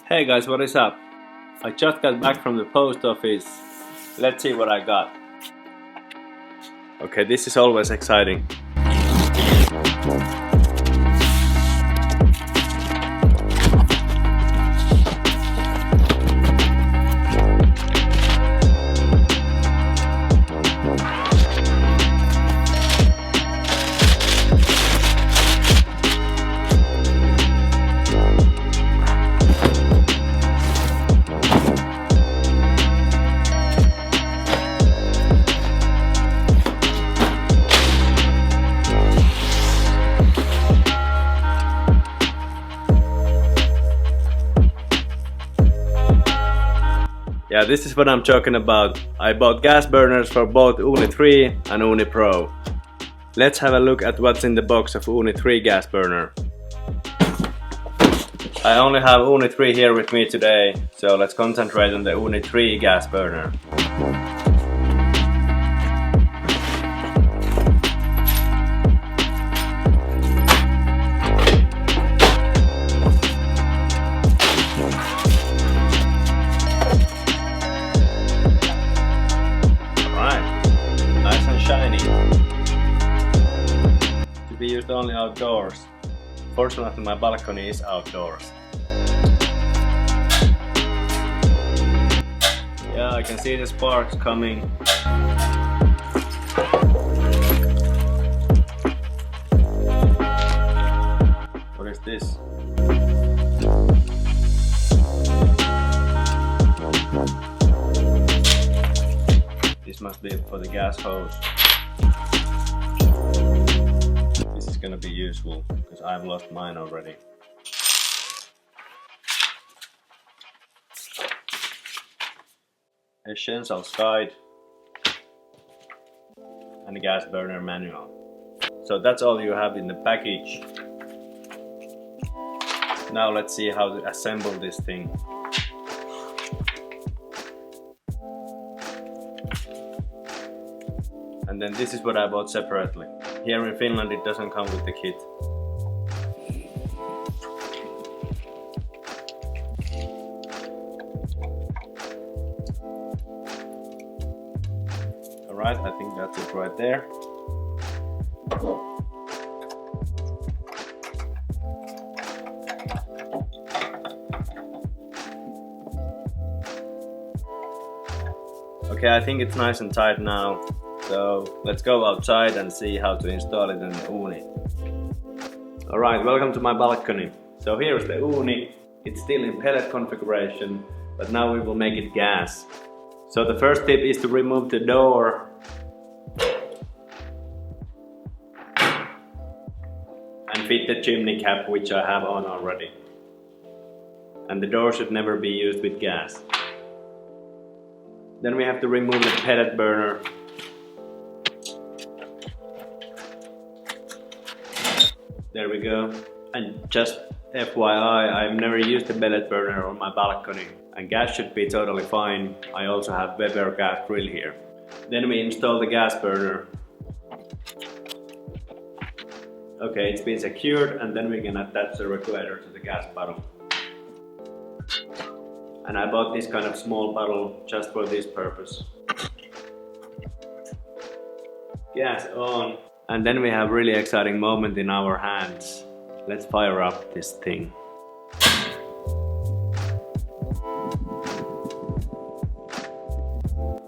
Hey guys, what is up? I just got back from the post office. Let's see what I got. Okay, this is always exciting. Yeah, this is what I'm talking about. I bought gas burners for both Ooni 3 and Ooni Pro. Let's have a look at what's in the box of Ooni 3 gas burner. I only have Ooni 3 here with me today, so let's concentrate on the Ooni 3 gas burner. To be used only outdoors. Fortunately, my balcony is outdoors. Yeah, I can see the sparks coming. What is this? This must be for the gas hose. This is gonna be useful because I've lost mine already. Essentials guide and the gas burner manual. So that's all you have in the package. Now let's see how to assemble this thing. And then this is what I bought separately. Here in Finland it doesn't come with the kit. Alright, I think that's it right there. Okay, I think it's nice and tight now. So let's go outside and see how to install it in the Ooni. Alright, welcome to my balcony. So here's the Ooni. It's still in pellet configuration, but now we will make it gas. So the first tip is to remove the door. And fit the chimney cap, which I have on already. And the door should never be used with gas. Then we have to remove the pellet burner. There we go. And just FYI, I've never used a pellet burner on my balcony. And gas should be totally fine. I also have Weber gas grill here. Then we install the gas burner. Okay, it's been secured, and then we can attach the regulator to the gas bottle. And I bought this kind of small bottle just for this purpose. Gas on. And then we have a really exciting moment in our hands. Let's fire up this thing.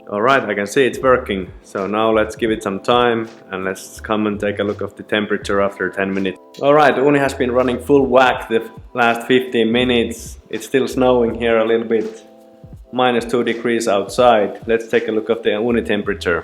Alright, I can see it's working. So now let's give it some time and let's come and take a look of the temperature after 10 minutes. Alright, Ooni has been running full whack the last 15 minutes. It's still snowing here a little bit. -2 degrees outside. Let's take a look of the Ooni temperature.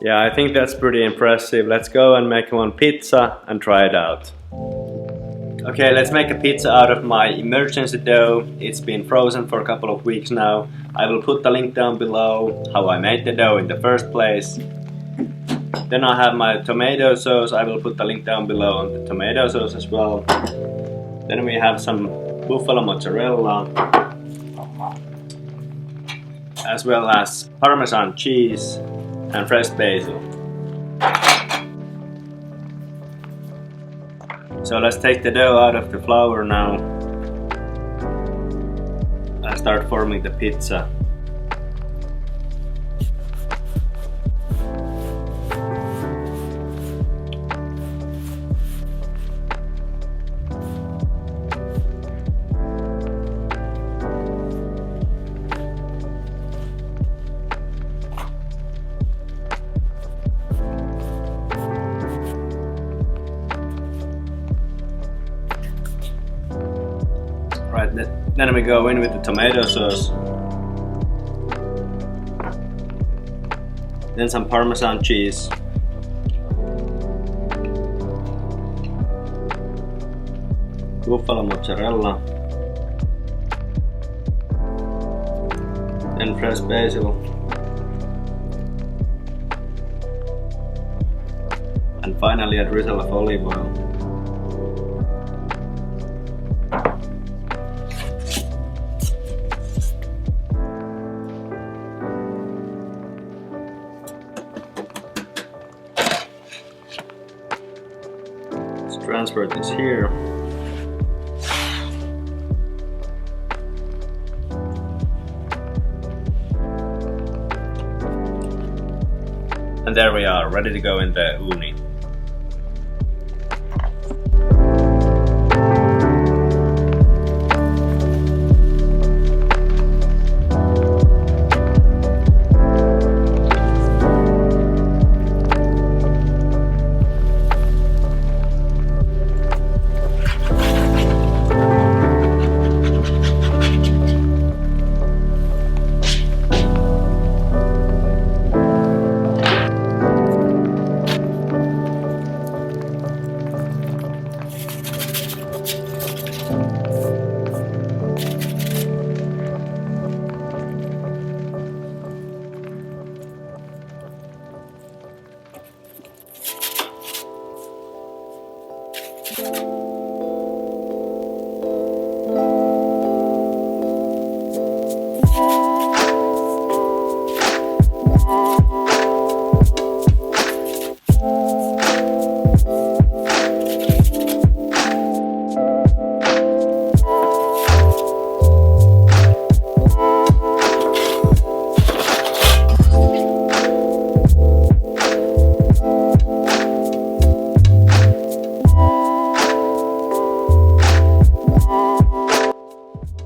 Yeah, I think that's pretty impressive. Let's go and make one pizza and try it out. Okay, let's make a pizza out of my emergency dough. It's been frozen for a couple of weeks now. I will put the link down below how I made the dough in the first place. Then I have my tomato sauce. I will put the link down below on the tomato sauce as well. Then we have some buffalo mozzarella, as well as Parmesan cheese and fresh basil. So let's take the dough out of the flour now and start forming the pizza. Right, then we go in with the tomato sauce. Then some Parmesan cheese. Buffalo mozzarella. Then fresh basil. And finally a drizzle of olive oil. Transfer this here. And there we are, ready to go in the Ooni.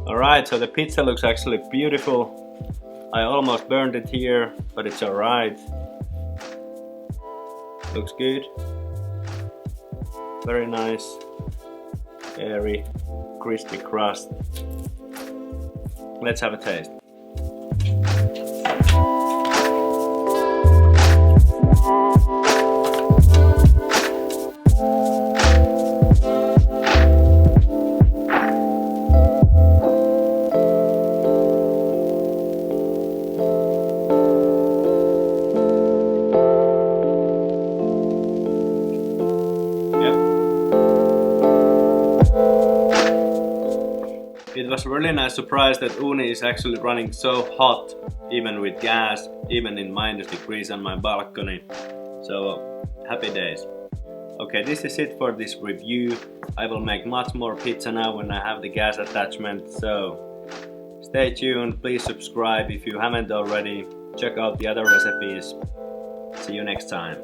Alright, so the pizza looks actually beautiful. I almost burned it here, but it's alright. Looks good. Very nice. Very crispy crust. Let's have a taste. It was a really nice surprise that Ooni is actually running so hot, even with gas, even in -degrees on my balcony. So happy days. Okay, this is it for this review. I will make much more pizza now when I have the gas attachment, so stay tuned, please subscribe if you haven't already. Check out the other recipes. See you next time.